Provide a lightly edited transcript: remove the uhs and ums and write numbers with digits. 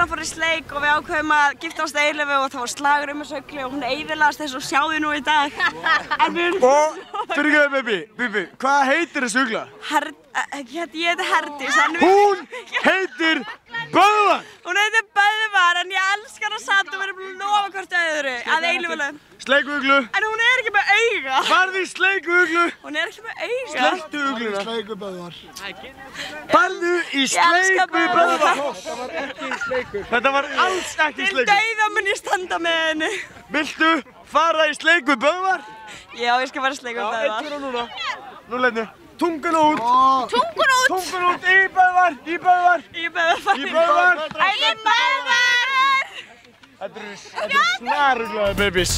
Ugla fór í sleik og við ákveðum að giftast Eilífu og það var slagur þessu Uglu og hún eyðilagðist eins og sjáðu nú í dag. En við erum... Og, fyrirgeðu, Bibi, hvað heitir þessu ugla? Ég heiti Herdís. Hún heitir Böðvar! Hún heitir Böðvar en ég elskar að satt og við erum búin að lofa hvort öðru að Eilífu. Sleikuuglu. En hún er ekki með auga. Farðu í sleikuuglu. Hún er ekki með auga. Sleiktu ugluna. Sleiku Böðvar. Farðu í sleiku Böðvar. Það var ekki sleikur. Þetta var alls ekki Til sleikur. dauða mun ég standa með henni. Viltu fara í sleiku Böðvar? Já, ég skal fara í sleiku Böðvar. Já, eitt núna. Nú leitni. Tungun út. Tungun út. Tungun út í Böðvar. Í Böðvar. Í Böðvar. Í Böðvar. Í Böðvar. Þetta eru snaruglaði babys.